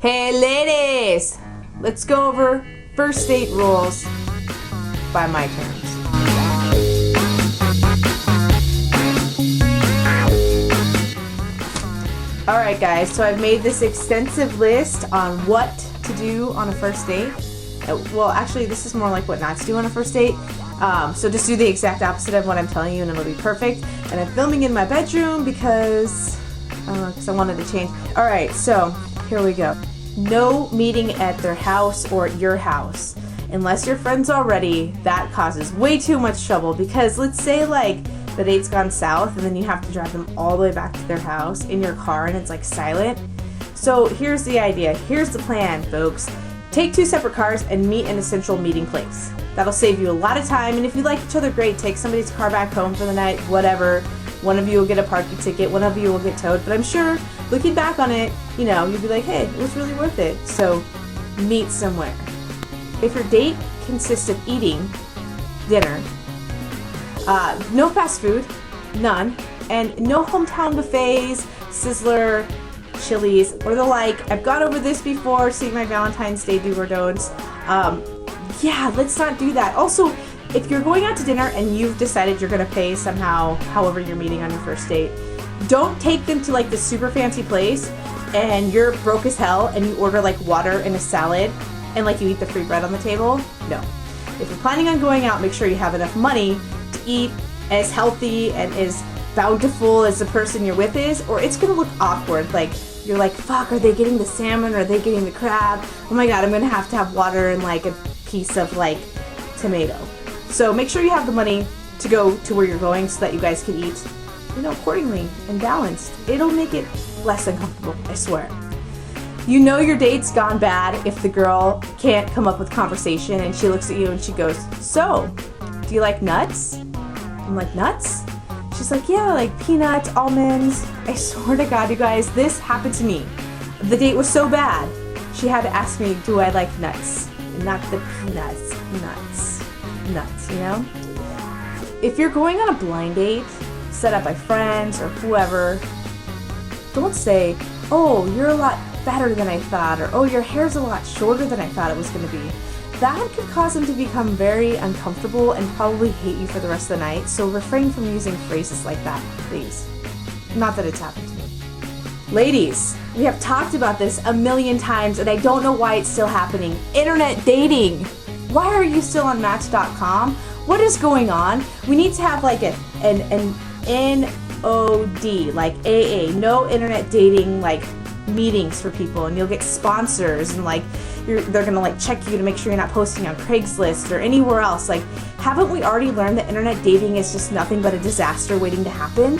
Hey ladies, let's go over first date rules by my terms. Alright guys, so I've made this extensive list on what to do on a first date. Well, actually this is more like what not to do on a first date. So just do the exact opposite of what I'm telling you and it'll be perfect. And I'm filming in my bedroom because I wanted to change. Alright, so here we go. No meeting at their house or at your house. Unless you're friends already, that causes way too much trouble because let's say like the date's gone south and then you have to drive them all the way back to their house in your car and it's like silent. So here's the idea. Here's the plan, folks. Take two separate cars and meet in a central meeting place. That'll save you a lot of time, and if you like each other, great. Take somebody's car back home for the night, whatever. One of you will get a parking ticket, one of you will get towed, but I'm sure looking back on it, you know, you'd be like, hey, it was really worth it. So meet somewhere. If your date consists of eating dinner, no fast food, none, and no hometown buffets, Sizzler, Chili's, or the like. I've gone over this before, see my Valentine's Day do or don'ts. Yeah, let's not do that. Also, if you're going out to dinner and you've decided you're gonna pay somehow, however you're meeting on your first date, don't take them to like the super fancy place and you're broke as hell and you order like water and a salad and like you eat the free bread on the table. No. If you're planning on going out, make sure you have enough money to eat as healthy and as bountiful as the person you're with is, or it's gonna look awkward. Like you're like, fuck, are they getting the salmon or are they getting the crab? Oh my god, I'm gonna have to have water and like a piece of like tomato. So make sure you have the money to go to where you're going so that you guys can eat, you know, accordingly and balanced. It'll make it less uncomfortable, I swear. You know your date's gone bad if the girl can't come up with conversation and she looks at you and she goes, so, do you like nuts? I'm like, nuts? She's like, yeah, like peanuts, almonds. I swear to God, you guys, this happened to me. The date was so bad, she had to ask me, do I like nuts? Not the peanuts, nuts, you know? If you're going on a blind date, set up by friends or whoever, don't say, oh, you're a lot fatter than I thought, or oh, your hair's a lot shorter than I thought it was going to be. That could cause them to become very uncomfortable and probably hate you for the rest of the night, so refrain from using phrases like that, please. Not that it's happened to me. Ladies, we have talked about this a million times and I don't know why it's still happening. Internet dating. Why are you still on Match.com? What is going on? We need to have like an NOD, like AA, no internet dating like meetings for people, and you'll get sponsors and like they're gonna like check you to make sure you're not posting on Craigslist or anywhere else. Like, haven't we already learned that internet dating is just nothing but a disaster waiting to happen?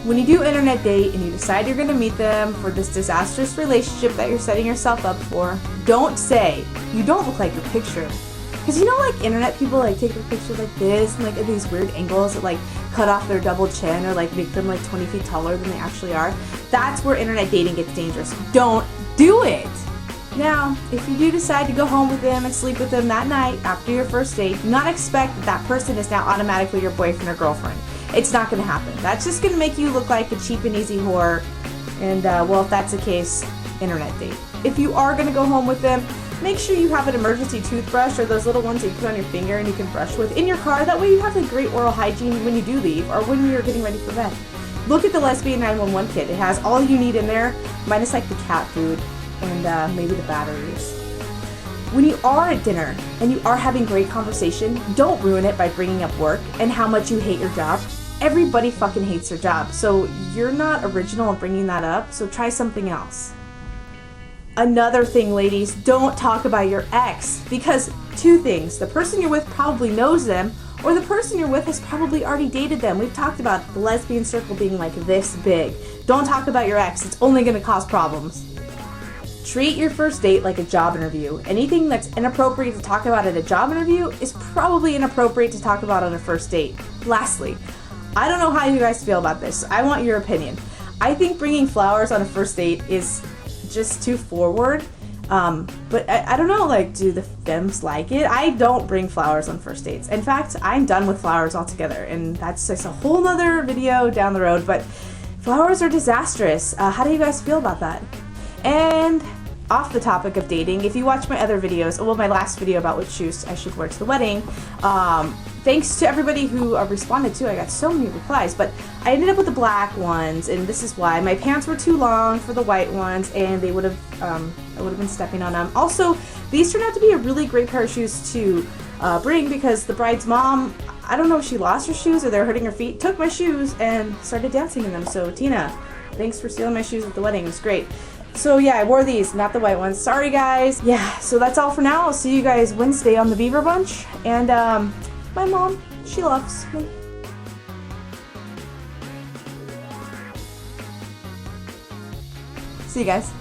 When you do internet date and you decide you're going to meet them for this disastrous relationship that you're setting yourself up for, don't say, you don't look like your picture. Because you know like internet people like take their picture like this and like at these weird angles that like cut off their double chin or like make them like 20 feet taller than they actually are. That's where internet dating gets dangerous. Don't do it! Now, if you do decide to go home with them and sleep with them that night after your first date, do not expect that that person is now automatically your boyfriend or girlfriend. It's not going to happen. That's just going to make you look like a cheap and easy whore. And, well, if that's the case, internet date. If you are going to go home with them, make sure you have an emergency toothbrush or those little ones that you put on your finger and you can brush with in your car. That way you have a great oral hygiene when you do leave or when you're getting ready for bed. Look at the Lesbian 911 kit. It has all you need in there, minus like the cat food and maybe the batteries. When you are at dinner and you are having great conversation, don't ruin it by bringing up work and how much you hate your job. Everybody fucking hates their job, so you're not original in bringing that up, so try something else. Another thing, ladies, don't talk about your ex, because two things. The person you're with probably knows them, or the person you're with has probably already dated them. We've talked about the lesbian circle being like this big. Don't talk about your ex, it's only going to cause problems. Treat your first date like a job interview. Anything that's inappropriate to talk about at a job interview is probably inappropriate to talk about on a first date. Lastly, I don't know how you guys feel about this. I want your opinion. I think bringing flowers on a first date is just too forward. But I don't know, like, do the femmes like it? I don't bring flowers on first dates. In fact, I'm done with flowers altogether, and that's just a whole nother video down the road. But Flowers are disastrous. How do you guys feel about that? And off the topic of dating, if you watch my other videos, well, my last video about which shoes I should wear to the wedding, thanks to everybody who responded to. I got so many replies, but I ended up with the black ones, and this is why. My pants were too long for the white ones, and they would have, I would have been stepping on them. Also, these turned out to be a really great pair of shoes to bring, because the bride's mom, I don't know if she lost her shoes or they were hurting her feet, took my shoes and started dancing in them. So Tina, thanks for stealing my shoes at the wedding. It was great. So yeah, I wore these, not the white ones. Sorry guys. Yeah, so that's all for now. I'll see you guys Wednesday on the Beaver Bunch. And my mom, she loves me. See you guys.